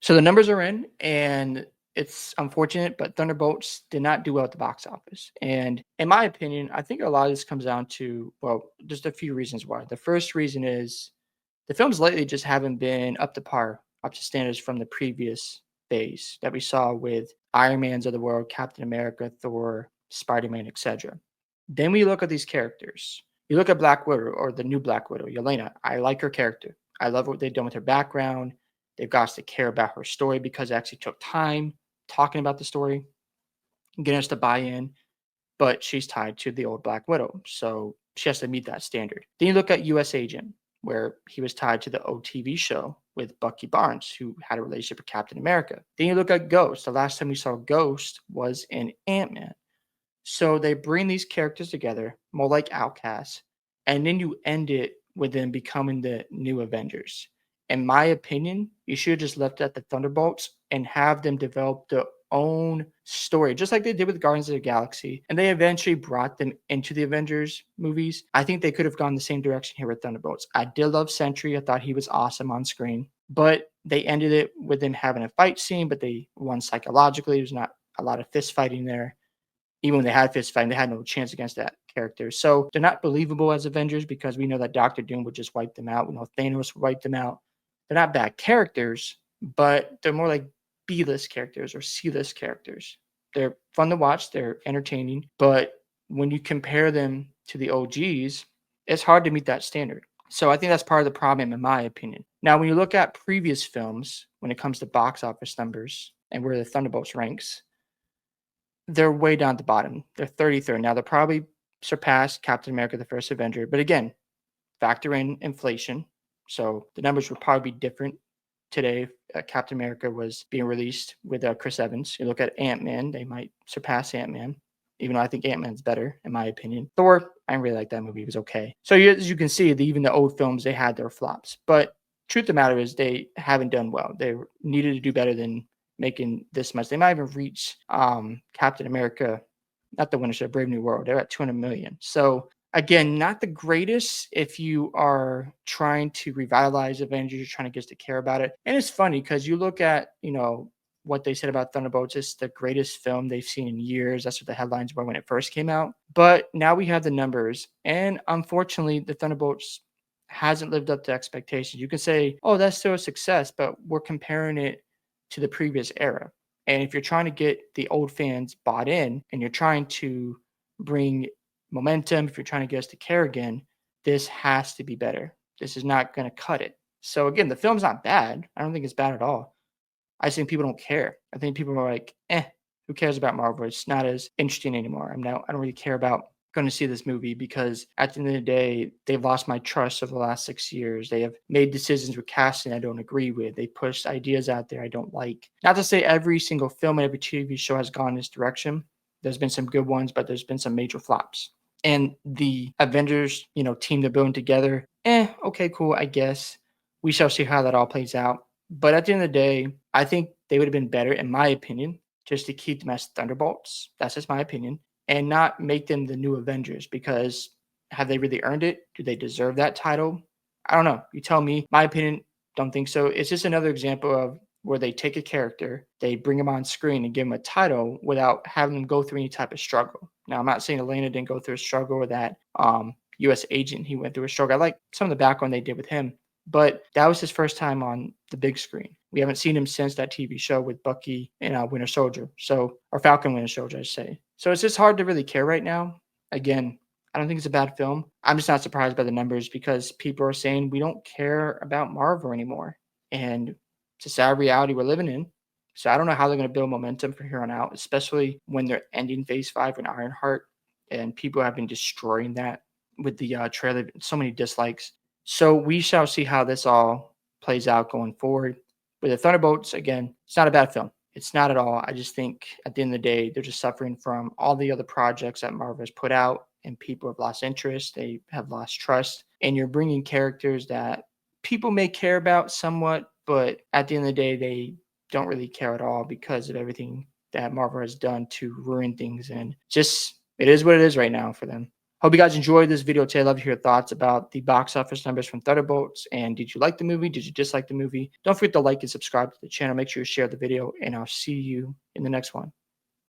So the numbers are in, and it's unfortunate, but Thunderbolts did not do well at the box office. And in my opinion, I think a lot of this comes down to, well, just a few reasons why. The first reason is the films lately just haven't been up to par, up to standards from the previous phase that we saw with Iron Man's of the world, Captain America, Thor, Spider Man, etc. Then we look at these characters. You look at Black Widow or the new Black Widow, Yelena. I like her character. I love what they've done with her background. They've got us to care about her story because it actually took time talking about the story, getting us to buy in, but she's tied to the old Black Widow. So she has to meet that standard. Then you look at US Agent, where he was tied to the old TV show with Bucky Barnes, who had a relationship with Captain America. Then you look at Ghost. The last time we saw Ghost was in Ant Man. So they bring these characters together, more like outcasts, and then you end it with them becoming the new Avengers. In my opinion, you should have just left it at the Thunderbolts and have them develop their own story, just like they did with Guardians of the Galaxy. And they eventually brought them into the Avengers movies. I think they could have gone the same direction here with Thunderbolts. I did love Sentry. I thought he was awesome on screen, but they ended it with them having a fight scene, but they won psychologically. There's not a lot of fist fighting there. Even when they had fist fighting, they had no chance against that character. So they're not believable as Avengers because we know that Doctor Doom would just wipe them out. We know Thanos would wipe them out. They're not bad characters, but they're more like B-list characters or C-list characters. They're fun to watch. They're entertaining. But when you compare them to the OGs, it's hard to meet that standard. So I think that's part of the problem, in my opinion. Now, when you look at previous films, when it comes to box office numbers and where the Thunderbolts ranks, they're way down at the bottom. They're 33rd. Now they'll probably surpass Captain America: The First Avenger, but again, factor in inflation. So the numbers would probably be different today if Captain America was being released with Chris Evans. You look at Ant Man, they might surpass Ant Man, even though I think Ant Man's better, in my opinion. Thor, I didn't really like that movie. It was okay. So as you can see, even the old films, they had their flops. But truth of the matter is, they haven't done well. They needed to do better than making this much. They might even reach Captain America, not the Winter Soldier, Brave New World. They're at 200 million. So again, not the greatest if you are trying to revitalize Avengers, you're trying to get us to care about it. And it's funny because you look at, what they said about Thunderbolts. It's the greatest film they've seen in years. That's what the headlines were when it first came out. But now we have the numbers. And unfortunately, the Thunderbolts hasn't lived up to expectations. You can say, oh, that's still a success, but we're comparing it to the previous era. And if you're trying to get the old fans bought in and you're trying to bring momentum, if you're trying to get us to care again, this has to be better. This is not going to cut it. So again, the film's not bad. I don't think it's bad at all. I just think people don't care. I think people are like, who cares about Marvel? It's not as interesting anymore. I don't really care about going to see this movie because at the end of the day, they've lost my trust over the last 6 years. They have made decisions with casting I don't agree with. They pushed ideas out there I don't like. Not to say every single film and every TV show has gone this direction. There's been some good ones, but there's been some major flops. And the Avengers, team they're building together, okay, cool, I guess. We shall see how that all plays out. But at the end of the day, I think they would have been better, in my opinion, just to keep them as Thunderbolts. That's just my opinion. And not make them the new Avengers because have they really earned it? Do they deserve that title? I don't know. You tell me. My opinion, don't think so. It's just another example of where they take a character, they bring him on screen and give him a title without having them go through any type of struggle. Now, I'm not saying Elena didn't go through a struggle or that US agent, he went through a struggle. I like some of the background they did with him, but that was his first time on the big screen. We haven't seen him since that TV show with Bucky and Winter Soldier. So, or Falcon Winter Soldier, I say. So it's just hard to really care right now. Again, I don't think it's a bad film. I'm just not surprised by the numbers because people are saying we don't care about Marvel anymore. And it's a sad reality we're living in. So I don't know how they're going to build momentum from here on out, especially when they're ending Phase 5 with Ironheart. And people have been destroying that with the trailer. So many dislikes. So we shall see how this all plays out going forward. With the Thunderbolts, again, it's not a bad film. It's not at all. I just think at the end of the day, they're just suffering from all the other projects that Marvel has put out, and people have lost interest. They have lost trust. And you're bringing characters that people may care about somewhat, but at the end of the day, they don't really care at all because of everything that Marvel has done to ruin things. And just, it is what it is right now for them. Hope you guys enjoyed this video today. I'd love to hear your thoughts about the box office numbers from Thunderbolts. And did you like the movie? Did you dislike the movie? Don't forget to like and subscribe to the channel. Make sure you share the video, and I'll see you in the next one.